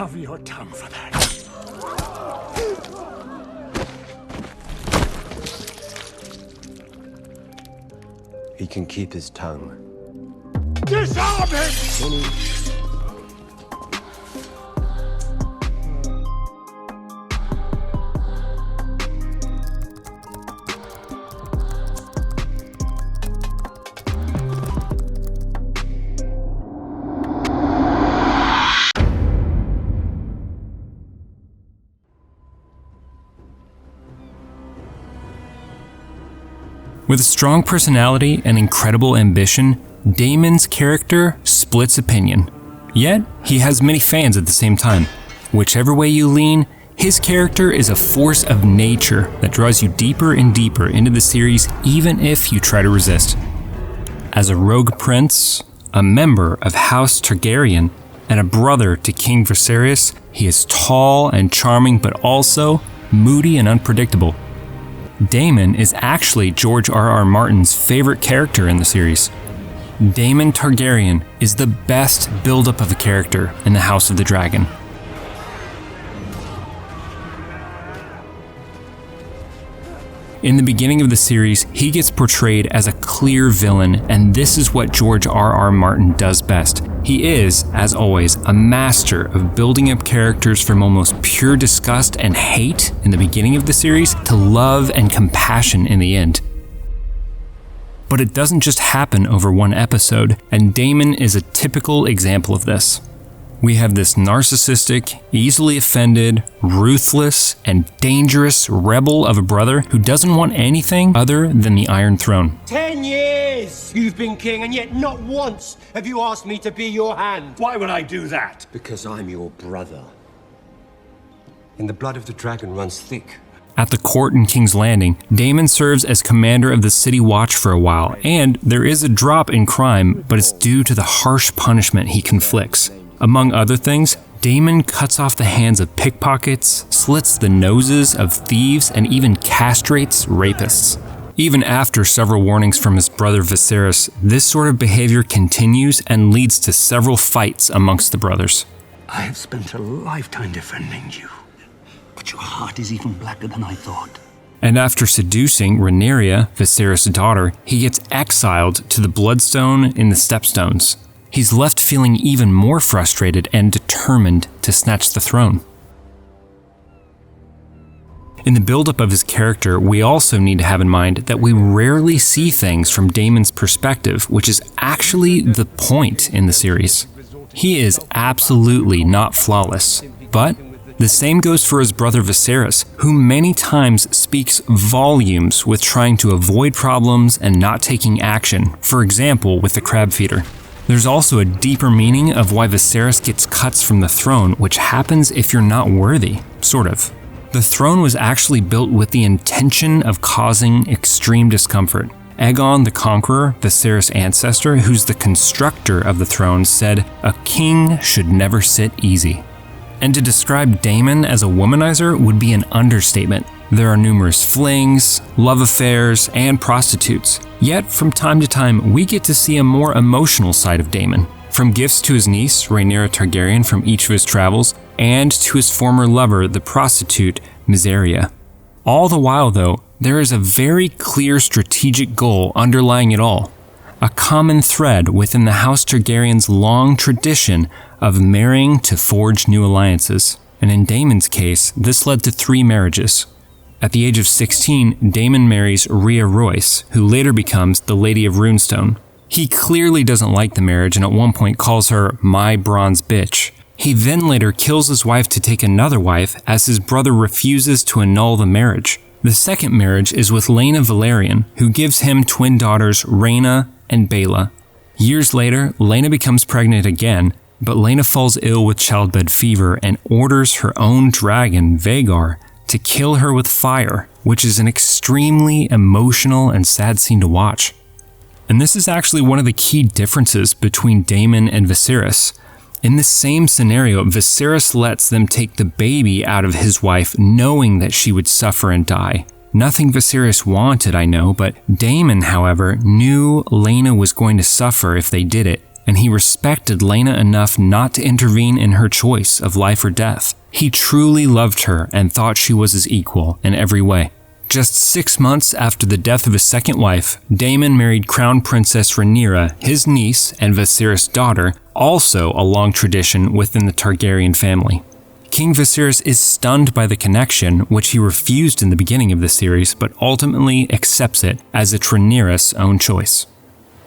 have your tongue for that. He can keep his tongue. Disarm him! With a strong personality and incredible ambition, Daemon's character splits opinion. Yet, he has many fans at the same time. Whichever way you lean, his character is a force of nature that draws you deeper and deeper into the series even if you try to resist. As a rogue prince, a member of House Targaryen, and a brother to King Viserys, he is tall and charming but also moody and unpredictable. Daemon is actually George R.R. Martin's favorite character in the series. Daemon Targaryen is the best build-up of a character in the House of the Dragon. In the beginning of the series, he gets portrayed as a clear villain, and this is what George R.R. Martin does best. He is, as always, a master of building up characters from almost pure disgust and hate in the beginning of the series to love and compassion in the end. But it doesn't just happen over one episode, and Daemon is a typical example of this. We have this narcissistic, easily offended, ruthless, and dangerous rebel of a brother who doesn't want anything other than the Iron Throne. 10 years you've been king, and yet not once have you asked me to be your hand. Why would I do that? Because I'm your brother. And the blood of the dragon runs thick. At the court in King's Landing, Daemon serves as commander of the City Watch for a while, and there is a drop in crime, but it's due to the harsh punishment he conflicts. Among other things, Daemon cuts off the hands of pickpockets, slits the noses of thieves, and even castrates rapists. Even after several warnings from his brother Viserys, this sort of behavior continues and leads to several fights amongst the brothers. I have spent a lifetime defending you, but your heart is even blacker than I thought. And after seducing Rhaenyra, Viserys' daughter, he gets exiled to the Bloodstone in the Stepstones. He's left feeling even more frustrated and determined to snatch the throne. In the buildup of his character, we also need to have in mind that we rarely see things from Daemon's perspective, which is actually the point in the series. He is absolutely not flawless, but the same goes for his brother Viserys, who many times speaks volumes with trying to avoid problems and not taking action, for example with the crab feeder. There's also a deeper meaning of why Viserys gets cuts from the throne, which happens if you're not worthy, sort of. The throne was actually built with the intention of causing extreme discomfort. Aegon the Conqueror, Viserys' ancestor, who's the constructor of the throne, said, "A king should never sit easy." And to describe Daemon as a womanizer would be an understatement. There are numerous flings, love affairs, and prostitutes. Yet, from time to time, we get to see a more emotional side of Daemon. From gifts to his niece, Rhaenyra Targaryen, from each of his travels, and to his former lover, the prostitute, Miseria. All the while, though, there is a very clear strategic goal underlying it all. A common thread within the House Targaryen's long tradition of marrying to forge new alliances. And in Daemon's case, this led to 3 marriages. At the age of 16, Daemon marries Rhea Royce, who later becomes the Lady of Runestone. He clearly doesn't like the marriage and at one point calls her "my bronze bitch." He then later kills his wife to take another wife as his brother refuses to annul the marriage. The second marriage is with Laena Velaryon, who gives him twin daughters Rhaena and Baela. Years later, Laena becomes pregnant again, but Laena falls ill with childbed fever and orders her own dragon, Vhagar, to kill her with fire, which is an extremely emotional and sad scene to watch. And this is actually one of the key differences between Daemon and Viserys. In the same scenario, Viserys lets them take the baby out of his wife knowing that she would suffer and die. Nothing Viserys wanted, I know, but Daemon, however, knew Laena was going to suffer if they did it, and he respected Laena enough not to intervene in her choice of life or death. He truly loved her and thought she was his equal in every way. Just 6 months after the death of his second wife, Daemon married Crown Princess Rhaenyra, his niece and Viserys' daughter, also a long tradition within the Targaryen family. King Viserys is stunned by the connection, which he refused in the beginning of the series, but ultimately accepts it as it's Rhaenyra's own choice.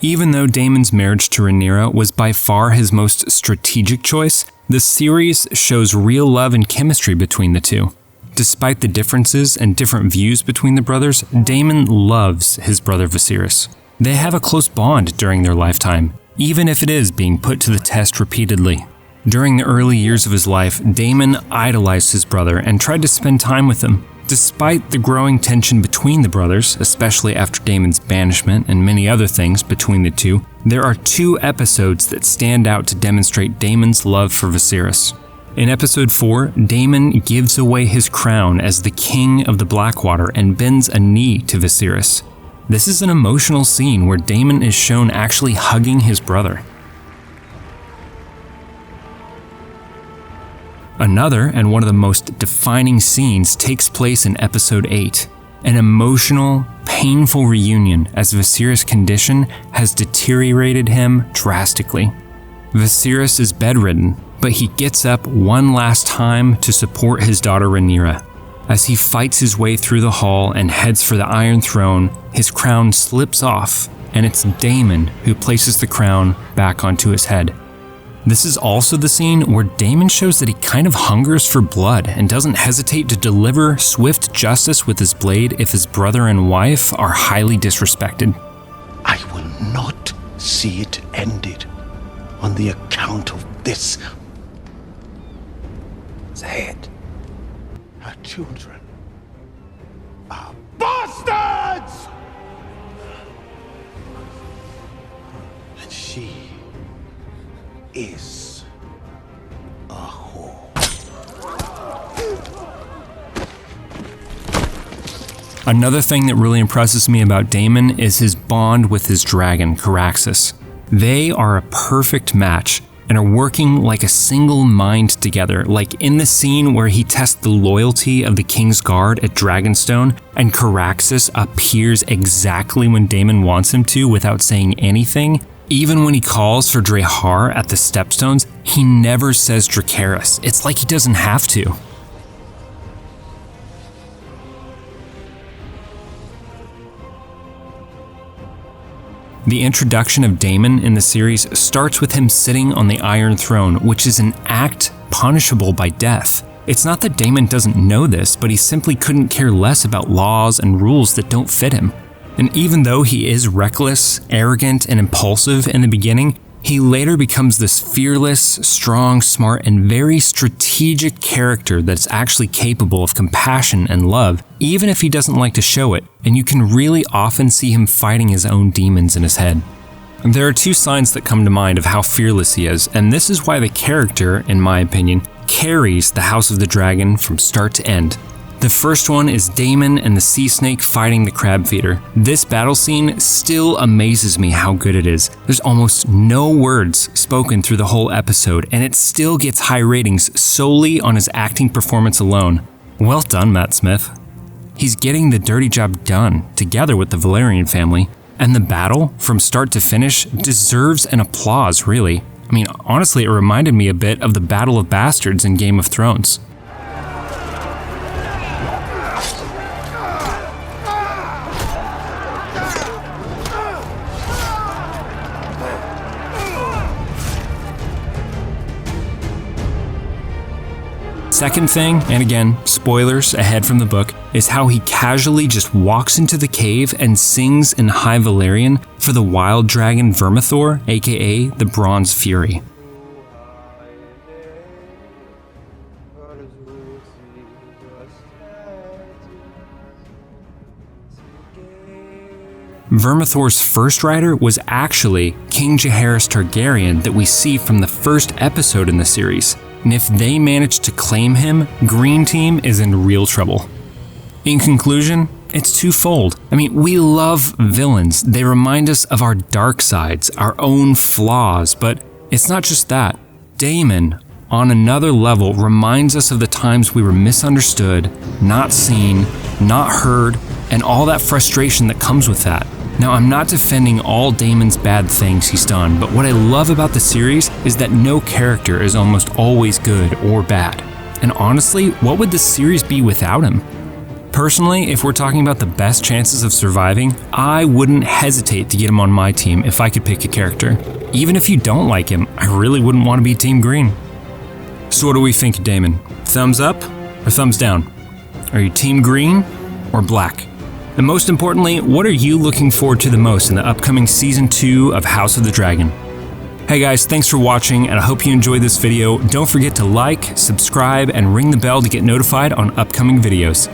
Even though Daemon's marriage to Rhaenyra was by far his most strategic choice, the series shows real love and chemistry between the two. Despite the differences and different views between the brothers, Daemon loves his brother Viserys. They have a close bond during their lifetime, even if it is being put to the test repeatedly. During the early years of his life, Daemon idolized his brother and tried to spend time with him. Despite the growing tension between the brothers, especially after Daemon's banishment and many other things between the two, there are 2 episodes that stand out to demonstrate Daemon's love for Viserys. In episode 4, Daemon gives away his crown as the king of the Blackwater and bends a knee to Viserys. This is an emotional scene where Daemon is shown actually hugging his brother. Another, and one of the most defining scenes, takes place in episode 8. An emotional, painful reunion as Viserys' condition has deteriorated him drastically. Viserys is bedridden, but he gets up one last time to support his daughter Rhaenyra. As he fights his way through the hall and heads for the Iron Throne, his crown slips off, and it's Daemon who places the crown back onto his head. This is also the scene where Daemon shows that he kind of hungers for blood and doesn't hesitate to deliver swift justice with his blade if his brother and wife are highly disrespected. I will not see it ended on the account of this. Say it. Her children are bastards! And she is a whore. Another thing that really impresses me about Daemon is his bond with his dragon, Caraxes. They are a perfect match and are working like a single mind together, like in the scene where he tests the loyalty of the King's Guard at Dragonstone, and Caraxes appears exactly when Daemon wants him to without saying anything. Even when he calls for Drehar at the Stepstones, he never says Dracarys. It's like he doesn't have to. The introduction of Daemon in the series starts with him sitting on the Iron Throne, which is an act punishable by death. It's not that Daemon doesn't know this, but he simply couldn't care less about laws and rules that don't fit him. And even though he is reckless, arrogant, and impulsive in the beginning, he later becomes this fearless, strong, smart, and very strategic character that's actually capable of compassion and love, even if he doesn't like to show it, and you can really often see him fighting his own demons in his head. And there are 2 signs that come to mind of how fearless he is, and this is why the character, in my opinion, carries the House of the Dragon from start to end. The first one is Daemon and the Sea Snake fighting the Crab Feeder. This battle scene still amazes me how good it is. There's almost no words spoken through the whole episode, and it still gets high ratings solely on his acting performance alone. Well done, Matt Smith. He's getting the dirty job done, together with the Valyrian family, and the battle, from start to finish, deserves an applause, really. I mean, honestly, it reminded me a bit of the Battle of Bastards in Game of Thrones. Second thing, and again, spoilers ahead from the book, is how he casually just walks into the cave and sings in High Valyrian for the wild dragon Vermithor, aka the Bronze Fury. Vermithor's first rider was actually King Jaehaerys Targaryen that we see from the first episode in the series. And if they manage to claim him, Green Team is in real trouble. In conclusion, It's twofold. I mean, we love villains. They remind us of our dark sides, our own flaws, but it's not just that. Daemon, on another level, reminds us of the times we were misunderstood, not seen, not heard, and all that frustration that comes with that. Now, I'm not defending all Daemon's bad things he's done, but what I love about the series is that no character is almost always good or bad. And honestly, what would this series be without him? Personally, if we're talking about the best chances of surviving, I wouldn't hesitate to get him on my team if I could pick a character. Even if you don't like him, I really wouldn't want to be Team Green. So what do we think of Daemon? Thumbs up or thumbs down? Are you Team Green or Black? And most importantly, what are you looking forward to the most in the upcoming Season 2 of House of the Dragon? Hey guys, thanks for watching, and I hope you enjoyed this video. Don't forget to like, subscribe, and ring the bell to get notified on upcoming videos.